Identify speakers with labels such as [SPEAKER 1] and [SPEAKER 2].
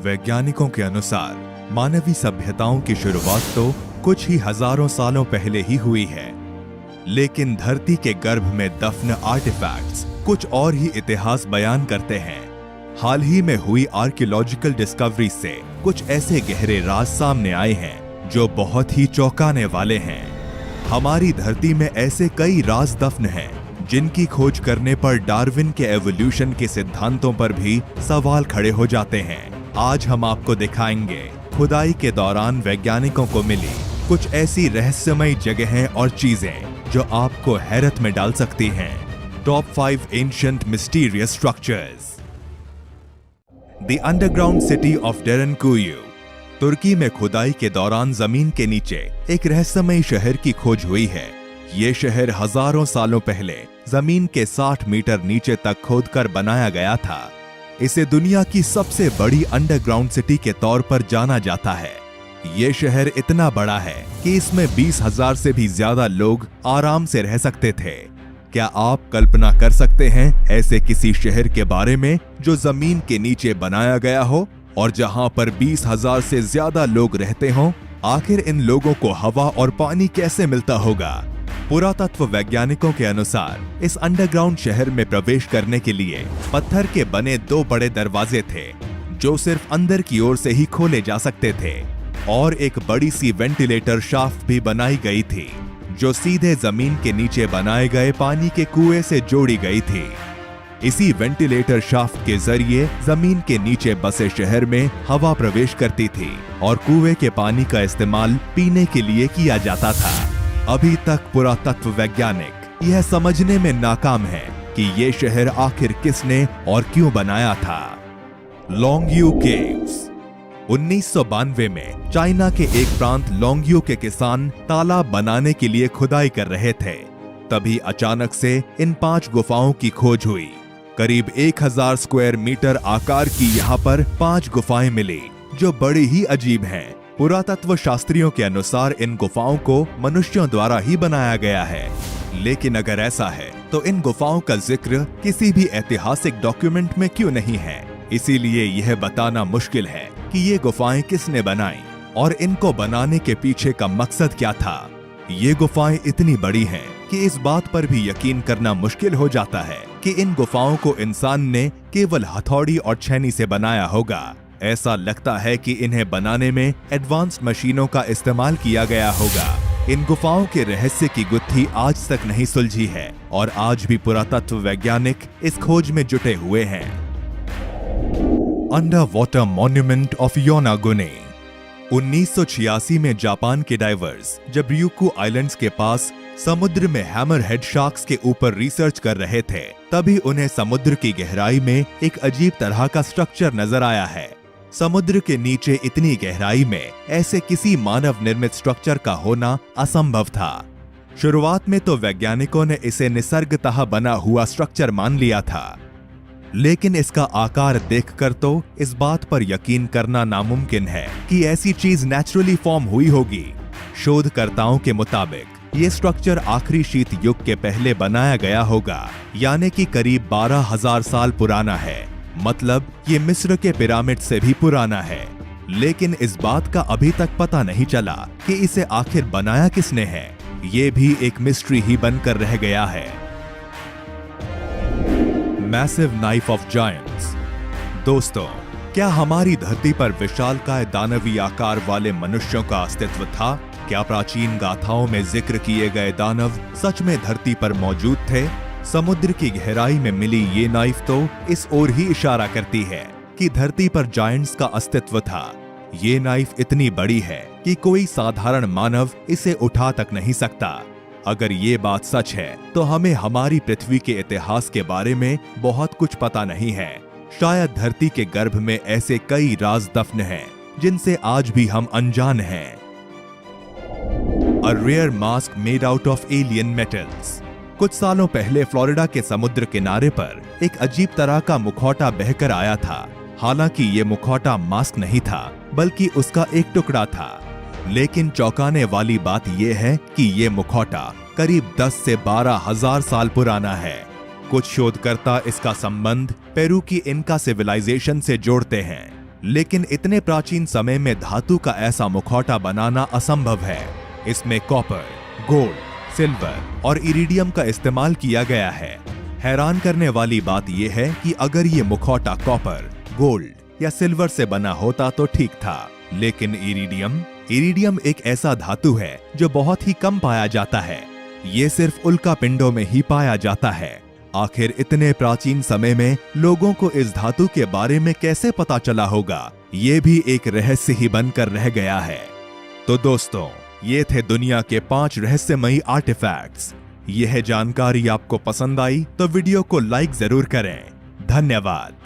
[SPEAKER 1] वैज्ञानिकों के अनुसार मानवीय सभ्यताओं की शुरुआत तो कुछ ही हजारों सालों पहले ही हुई है, लेकिन धरती के गर्भ में दफन आर्टिफैक्ट्स कुछ और ही इतिहास बयान करते हैं। हाल ही में हुई आर्कियोलॉजिकल डिस्कवरी से कुछ ऐसे गहरे राज सामने आए हैं जो बहुत ही चौंकाने वाले हैं। हमारी धरती में ऐसे कई राज दफन हैं जिनकी खोज करने पर डार्विन के एवोल्यूशन के सिद्धांतों पर भी सवाल खड़े हो जाते हैं। आज हम आपको दिखाएंगे खुदाई के दौरान वैज्ञानिकों को मिली कुछ ऐसी रहस्यमयी जगहें और चीजें जो आपको हैरत में डाल सकती हैं। Top 5 ancient mysterious structures. The underground city of Derinkuyu. तुर्की में खुदाई के दौरान जमीन के नीचे एक रहस्यमयी शहर की खोज हुई है। ये शहर हजारों सालों पहले जमीन के 60 मीटर नीचे तक खोदकर बनाया गया था। इसे दुनिया की सबसे बड़ी अंडरग्राउंड सिटी के तौर पर जाना जाता है। ये शहर इतना बड़ा है कि इसमें 20,000 से भी ज्यादा लोग आराम से रह सकते थे। क्या आप कल्पना कर सकते हैं ऐसे किसी शहर के बारे में जो जमीन के नीचे बनाया गया हो और जहां पर 20,000 से ज्यादा लोग रहते हों? आखिर इन लोगों को हवा और पानी कैसे मिलता होगा? पुरातत्व वैज्ञानिकों के अनुसार इस अंडरग्राउंड शहर में प्रवेश करने के लिए पत्थर के बने 2 बड़े दरवाजे थे जो सिर्फ अंदर की ओर से ही खोले जा सकते थे, और एक बड़ी सी वेंटिलेटर शाफ्ट भी बनाई गई थी जो सीधे जमीन के नीचे बनाए गए पानी के कुएं से जोड़ी गई थी। इसी वेंटिलेटर शाफ्ट के जरिए जमीन के नीचे बसे शहर में हवा प्रवेश करती थी और कुएं के पानी का इस्तेमाल पीने के लिए किया जाता था। अभी तक पुरातत्व वैज्ञानिक यह समझने में नाकाम है कि ये शहर आखिर किसने और क्यों बनाया था। लोंगयू केव्स। 1992 में चाइना के एक प्रांत लोंगयू के किसान तालाब बनाने के लिए खुदाई कर रहे थे। तभी अचानक से इन 5 गुफाओं की खोज हुई। करीब 1000 स्क्वायर मीटर आकार की यहाँ पर 5 गुफाएं मिली जो बड़ी ही अजीब हैं। पुरातत्व शास्त्रियों के अनुसार इन गुफाओं को मनुष्यों द्वारा ही बनाया गया है, लेकिन अगर ऐसा है तो इन गुफाओं का जिक्र किसी भी ऐतिहासिक डॉक्यूमेंट में क्यों नहीं है? इसीलिए यह बताना मुश्किल है कि ये गुफाएं किसने बनाई और इनको बनाने के पीछे का मकसद क्या था। ये गुफाएं इतनी बड़ी हैं कि इस बात पर भी यकीन करना मुश्किल हो जाता है कि इन गुफाओं को इंसान ने केवल हथौड़ी और छेनी से बनाया होगा। ऐसा लगता है कि इन्हें बनाने में एडवांस्ड मशीनों का इस्तेमाल किया गया होगा। इन गुफाओं के रहस्य की गुत्थी आज तक नहीं सुलझी है और आज भी पुरातत्व वैज्ञानिक इस खोज में जुटे हुए हैं। Underwater monument of Yonaguni. 1986 में जापान के डाइवर्स जब ryukyu आइलैंड्स के पास समुद्र में हैमरहेड शार्क्स के ऊपर रिसर्च कर रहे थे, तभी उन्हें समुद्र की गहराई में एक अजीब तरह का स्ट्रक्चर नजर आया है। समुद्र के नीचे इतनी गहराई में ऐसे किसी मानव निर्मित स्ट्रक्चर का होना असंभव था। शुरुआत में तो वैज्ञानिकों ने इसे निसर्गतः बना हुआ स्ट्रक्चर मान लिया था, लेकिन इसका आकार देखकर तो इस बात पर यकीन करना नामुमकिन है कि ऐसी चीज नेचुरली फॉर्म हुई होगी। शोधकर्ताओं के मुताबिक ये स्ट्रक्चर आखिरी शीत युग के पहले बनाया गया होगा, यानी कि करीब 12,000 साल पुराना है। मतलब ये मिस्र के पिरामिड से भी पुराना है, लेकिन इस बात का अभी तक पता नहीं चला कि इसे आखिर बनाया किसने है। ये भी एक मिस्ट्री ही बनकर रह गया है। Massive knife of giants. दोस्तों, क्या हमारी धरती पर विशालकाय दानवीय आकार वाले मनुष्यों का अस्तित्व था? क्या प्राचीन गाथाओं में जिक्र किए गए दानव सच में धरती पर मौजूद थे? समुद्र की गहराई में मिली ये नाइफ तो इस ओर ही इशारा करती है कि धरती पर जायंट्स का अस्तित्व था। ये नाइफ इतनी बड़ी है कि कोई साधारण मानव इसे उठा तक नहीं सकता। अगर ये बात सच है तो हमें हमारी पृथ्वी के इतिहास के बारे में बहुत कुछ पता नहीं है। शायद धरती के गर्भ में ऐसे कई राज दफन हैं जिनसे आज भी हम अनजान हैं। A rare mask made out of alien metals। कुछ सालों पहले फ्लोरिडा के समुद्र किनारे पर एक अजीब तरह का मुखौटा बहकर आया था। हालांकि ये मुखौटा मास्क नहीं था, बल्कि उसका एक टुकड़ा था। लेकिन चौंकाने वाली बात यह है कि ये मुखौटा करीब 10 से 12,000 साल पुराना है। कुछ शोधकर्ता इसका संबंध पेरू की इनका सिविलाइजेशन से जोड़ते हैं, लेकिन इतने प्राचीन समय में धातु का ऐसा मुखौटा बनाना असंभव है। इसमें कॉपर, गोल्ड, सिल्वर और इरिडियम का इस्तेमाल किया गया है। हैरान करने वाली बात यह है कि अगर ये मुखौटा कॉपर, गोल्ड या सिल्वर से बना होता तो ठीक था, लेकिन इरिडियम एक ऐसा धातु है जो बहुत ही कम पाया जाता है। ये सिर्फ उल्का पिंडों में ही पाया जाता है। आखिर इतने प्राचीन समय में लोगों को इस धातु के बारे में कैसे पता चला होगा, ये भी एक रहस्य ही बनकर रह गया है। तो दोस्तों, ये थे दुनिया के 5 रहस्यमयी आर्टिफैक्ट्स। यह जानकारी आपको पसंद आई तो वीडियो को लाइक जरूर करें। धन्यवाद।